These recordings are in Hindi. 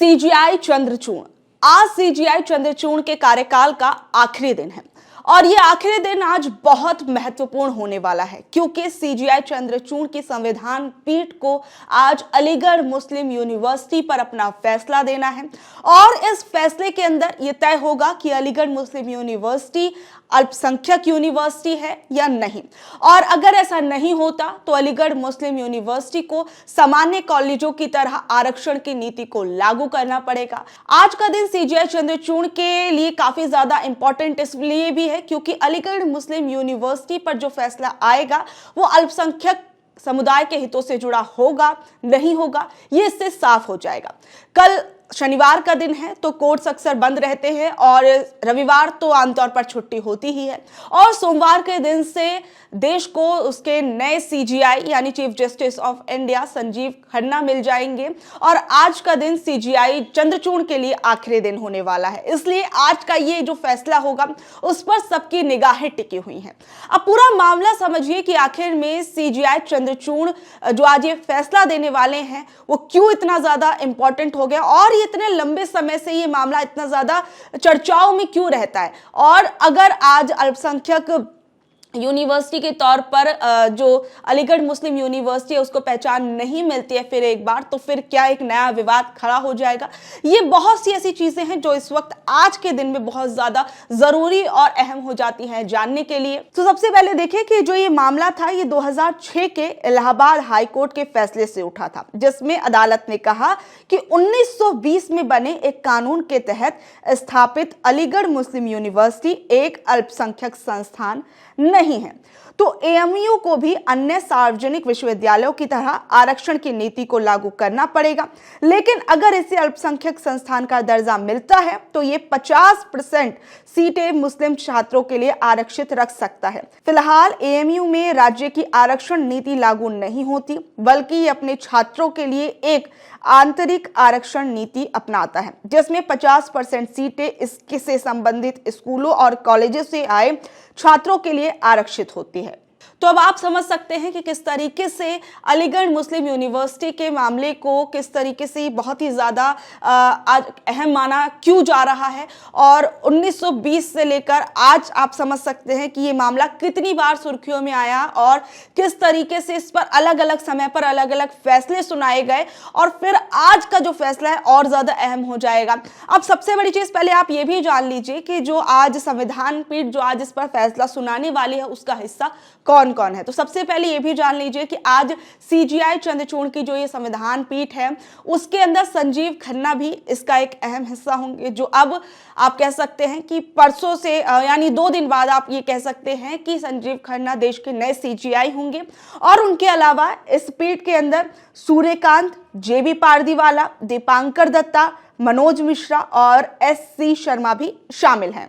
सीजीआई चंद्रचूड़। आज सीजीआई चंद्रचूड़ के कार्यकाल का आखिरी दिन है और ये आखिरी दिन आज बहुत महत्वपूर्ण होने वाला है क्योंकि सीजीआई चंद्रचूड़ की संविधान पीठ को आज अलीगढ़ मुस्लिम यूनिवर्सिटी पर अपना फैसला देना है और इस फैसले के अंदर यह तय होगा कि अलीगढ़ मुस्लिम यूनिवर्सिटी अल्पसंख्यक यूनिवर्सिटी है या नहीं। और अगर ऐसा नहीं होता तो अलीगढ़ मुस्लिम यूनिवर्सिटी को सामान्य कॉलेजों की तरह आरक्षण की नीति को लागू करना पड़ेगा। आज का दिन सीजीआई चंद्रचूड़ के लिए काफी ज्यादा इंपॉर्टेंट इसलिए भी है क्योंकि अलीगढ़ मुस्लिम यूनिवर्सिटी पर जो फैसला आएगा वो अल्पसंख्यक समुदाय के हितों से जुड़ा होगा नहीं होगा ये इससे साफ हो जाएगा। कल शनिवार का दिन है तो कोर्ट्स अक्सर बंद रहते हैं और रविवार तो आमतौर पर छुट्टी होती ही है और सोमवार के दिन से देश को उसके नए सीजीआई यानी chief justice of India Sanjiv Khanna मिल जाएंगे और आज का दिन सीजीआई चंद्रचूड़ के लिए आखिरी दिन होने वाला है। इसलिए आज का ये जो फैसला होगा उस पर सबकी निगाहें टिकी हुई हैं। अब पूरा मामला समझिए कि आखिर में सीजीआई चंद्रचूड़ जो आज ये फैसला देने वाले हैं वो क्यों इतना ज्यादा इंपॉर्टेंट हो गया और इतने लंबे समय से ये मामला इतना ज्यादा चर्चाओं में क्यों रहता है। और अगर आज अल्पसंख्यक यूनिवर्सिटी के तौर पर जो अलीगढ़ मुस्लिम यूनिवर्सिटी है उसको पहचान नहीं मिलती है फिर एक बार तो फिर क्या एक नया विवाद खड़ा हो जाएगा। ये बहुत सी ऐसी चीजें हैं जो इस वक्त आज के दिन में बहुत ज्यादा जरूरी और अहम हो जाती हैं जानने के लिए। तो सबसे पहले देखिए कि जो ये मामला था ये 2006 के इलाहाबाद हाई कोर्ट के फैसले से उठा था जिसमें अदालत ने कहा कि 1920 में बने एक कानून के तहत स्थापित अलीगढ़ मुस्लिम यूनिवर्सिटी एक अल्पसंख्यक संस्थान नहीं है तो एएमयू को भी अन्य सार्वजनिक विश्वविद्यालयों की तरह आरक्षण की नीति को लागू करना पड़ेगा। लेकिन अगर इसे अल्पसंख्यक संस्थान का दर्जा मिलता है तो ये 50% सीटें मुस्लिम छात्रों के लिए आरक्षित रख सकता है। फिलहाल एएमयू में राज्य की आरक्षण नीति लागू नहीं होती बल्कि ये अपने छात्रों के लिए एक आंतरिक आरक्षण नीति अपनाता है जिसमें 50% सीटें इसके से संबंधित स्कूलों और कॉलेजों से आए छात्रों के लिए आरक्षित होती है। तो अब आप समझ सकते हैं कि किस तरीके से अलीगढ़ मुस्लिम यूनिवर्सिटी के मामले को किस तरीके से बहुत ही ज़्यादा आज अहम माना क्यों जा रहा है और 1920 से लेकर आज आप समझ सकते हैं कि ये मामला कितनी बार सुर्खियों में आया और किस तरीके से इस पर अलग अलग समय पर अलग अलग फैसले सुनाए गए और फिर आज का जो फैसला है और ज़्यादा अहम हो जाएगा। अब सबसे बड़ी चीज़ पहले आप ये भी जान लीजिए कि जो आज संविधान पीठ जो आज इस पर फैसला सुनाने वाली है उसका हिस्सा कौन कौन है। तो सबसे पहले ये भी जान लीजिए कि आज सीजीआई चंद्रचूड़ की जो ये संविधान पीठ है उसके अंदर संजीव खन्ना भी इसका एक अहम हिस्सा होंगे जो अब आप कह सकते हैं कि परसों से यानी 2 दिन बाद आप ये कह सकते हैं कि संजीव खन्ना देश के नए सीजीआई होंगे। और उनके अलावा इस पीठ के अंदर सूर्यकांत, जेबी पारदीवाला, दीपांकर दत्ता, मनोज मिश्रा और एससी शर्मा भी शामिल हैं।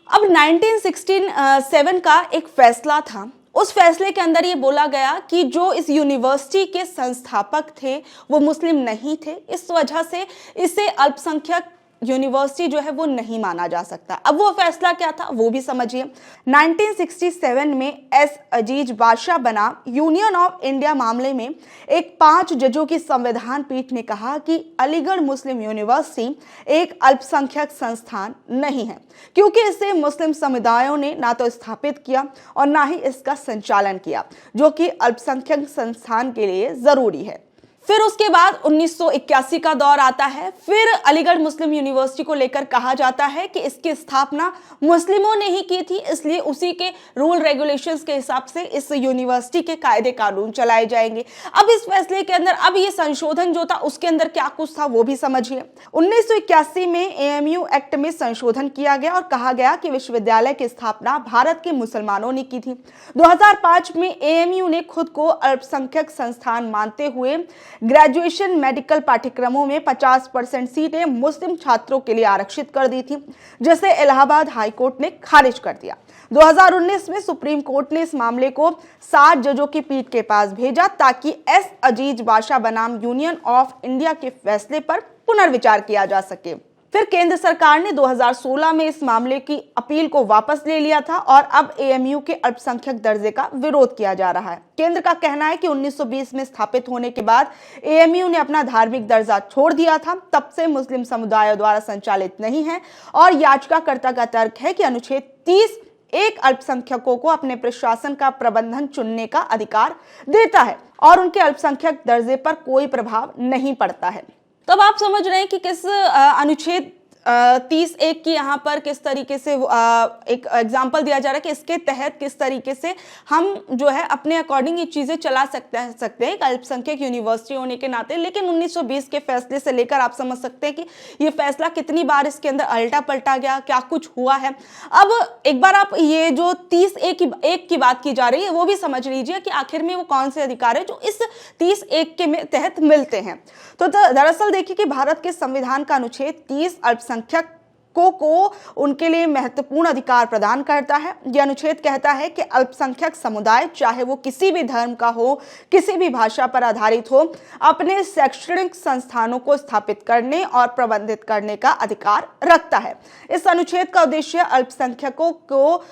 अब 1967 का एक फैसला था उस फैसले के अंदर ये बोला गया कि जो इस यूनिवर्सिटी के संस्थापक थे वो मुस्लिम नहीं थे इस वजह से इसे अल्पसंख्यक यूनिवर्सिटी जो है वो नहीं माना जा सकता। अब वो फैसला क्या था वो भी समझिए। 1967 में एस अजीज बादशाह बनाम यूनियन ऑफ इंडिया मामले में एक 5 जजों की संविधान पीठ ने कहा कि अलीगढ़ मुस्लिम यूनिवर्सिटी एक अल्पसंख्यक संस्थान नहीं है क्योंकि इसे मुस्लिम समुदायों ने ना तो स्थापित किया और ना ही इसका संचालन किया जो कि अल्पसंख्यक संस्थान के लिए जरूरी है। फिर उसके बाद 1981 का दौर आता है। फिर अलीगढ़ मुस्लिम यूनिवर्सिटी को लेकर कहा जाता है कि इसकी स्थापना मुस्लिमों ने ही की थी इसलिए उसी के रूल रेगुलेशंस के हिसाब से इस यूनिवर्सिटी के कायदे कानून चलाए जाएंगे। अब इस फैसले के अंदर अब ये संशोधन जो था उसके अंदर क्या कुछ था वो भी समझिए। 1981 में एएमयू एक्ट में संशोधन किया गया और कहा गया कि विश्वविद्यालय की स्थापना भारत के मुसलमानों ने की थी। 2005 में एएमयू ने खुद को अल्पसंख्यक संस्थान मानते हुए ग्रेजुएशन मेडिकल पाठ्यक्रमों में 50% सीटें मुस्लिम छात्रों के लिए आरक्षित कर दी थी जिसे इलाहाबाद हाई कोर्ट ने खारिज कर दिया। 2019 में सुप्रीम कोर्ट ने इस मामले को 7 जजों की पीठ के पास भेजा ताकि एस अजीज बादशाह बनाम यूनियन ऑफ इंडिया के फैसले पर पुनर्विचार किया जा सके। फिर केंद्र सरकार ने 2016 में इस मामले की अपील को वापस ले लिया था और अब एएमयू के अल्पसंख्यक दर्जे का विरोध किया जा रहा है। केंद्र का कहना है कि 1920 में स्थापित होने के बाद एएमयू ने अपना धार्मिक दर्जा छोड़ दिया था, तब से मुस्लिम समुदायों द्वारा संचालित नहीं है और याचिकाकर्ता का तर्क है कि अनुच्छेद 30 एक अल्पसंख्यकों को अपने प्रशासन का प्रबंधन चुनने का अधिकार देता है और उनके अल्पसंख्यक दर्जे पर कोई प्रभाव नहीं पड़ता है। तो अब आप समझ रहे हैं कि किस अनुच्छेद 30(1) की यहाँ पर किस तरीके से एक एग्जाम्पल दिया जा रहा है कि इसके तहत किस तरीके से हम जो है अपने अकॉर्डिंग ये चीजें चला सकते हैं एक अल्पसंख्यक यूनिवर्सिटी होने के नाते। लेकिन 1920 के फैसले से लेकर आप समझ सकते हैं कि ये फैसला कितनी बार इसके अंदर अलटा पलटा गया, क्या कुछ हुआ है। अब एक बार आप ये जो 30(1) की बात की जा रही है वो भी समझ लीजिए कि आखिर में वो कौन से अधिकार है जो इस 30(1) के तहत मिलते हैं। तो दरअसल देखिए कि भारत के संविधान का अनुच्छेद 30 अल्पसंख्यकों को उनके लिए महत्वपूर्ण अधिकार प्रदान करता है। यह अनुच्छेद कहता है कि अल्पसंख्यक समुदाय, चाहे वो किसी भी धर्म का हो, किसी भी भाषा पर आधारित हो, अपने शैक्षणिक संस्थानों को स्थापित करने और प्रबंधित करने का अधिकार रखता है। इस अनुच्छेद का उद्देश्य अल्पसंख्यकों को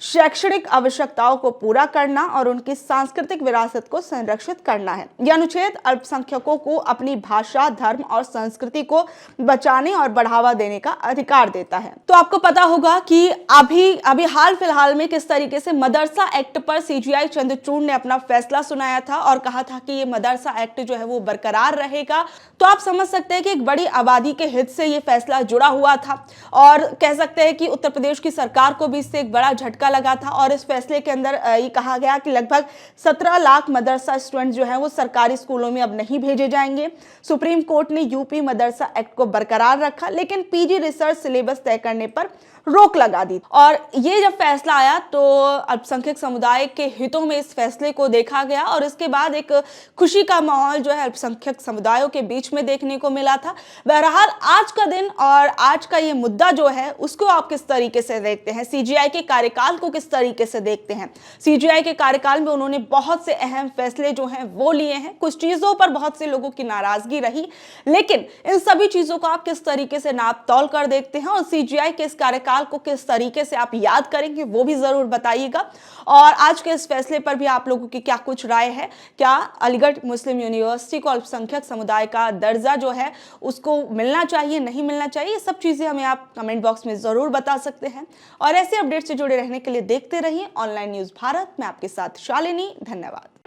शैक्षणिक आवश्यकताओं को पूरा करना और उनकी सांस्कृतिक विरासत को संरक्षित करना है। यह अनुच्छेद अल्पसंख्यकों को अपनी भाषा, धर्म और संस्कृति को बचाने और बढ़ावा देने का अधिकार देता है। तो आपको पता होगा कि अभी हाल फिलहाल में किस तरीके से मदरसा एक्ट पर सीजीआई चंद्रचूड़ ने अपना फैसला सुनाया था और कहा था कि ये मदरसा एक्ट जो है वो बरकरार रहेगा। तो आप समझ सकते हैं कि एक बड़ी आबादी के हित से ये फैसला जुड़ा हुआ था और कह सकते हैं कि उत्तर प्रदेश की सरकार को भी इससे एक बड़ा झटका लगा था। और इस फैसले के अंदर ये कहा गया कि लगभग 17 लाख मदरसा स्टूडेंट जो हैं वो सरकारी स्कूलों में अब नहीं भेजे जाएंगे। सुप्रीम कोर्ट ने यूपी मदरसा एक्ट को बरकरार रखा, लेकिन पीजी रिसर्च सिलेबस तय करने पर रोक लगा दी। और ये जब फैसला आया तो अल्पसंख्यक समुदाय के हितों में इस फैसले को देखा गया और इसके बाद एक खुशी का माहौल जो है अल्पसंख्यक समुदायों के बीच में देखने को मिला था। बहरहाल आज का दिन और आज का ये मुद्दा जो है उसको आप किस तरीके से देखते हैं, सीजीआई के कार्यकाल को किस तरीके से देखते हैं। सीजीआई के कार्यकाल में उन्होंने बहुत से अहम फैसले जो हैं वो लिए हैं। कुछ चीजों पर बहुत से लोगों की नाराजगी रही, लेकिन इन सभी चीजों को आप किस तरीके से नाप तौल कर देखते हैं और सीजीआई के इस कार्यकाल को किस तरीके से आप याद करेंगे वो भी जरूर बताइएगा। और आज के इस फैसले पर भी आप लोगों की क्या कुछ राय है, क्या अलीगढ़ मुस्लिम यूनिवर्सिटी को अल्पसंख्यक समुदाय का दर्जा जो है उसको मिलना चाहिए, नहीं मिलना चाहिए, ये सब चीजें हमें आप कमेंट बॉक्स में जरूर बता सकते हैं। और ऐसे अपडेट से जुड़े रहने के लिए देखते रहिए ऑनलाइन न्यूज भारत। मैं आपके साथ शालिनी, धन्यवाद।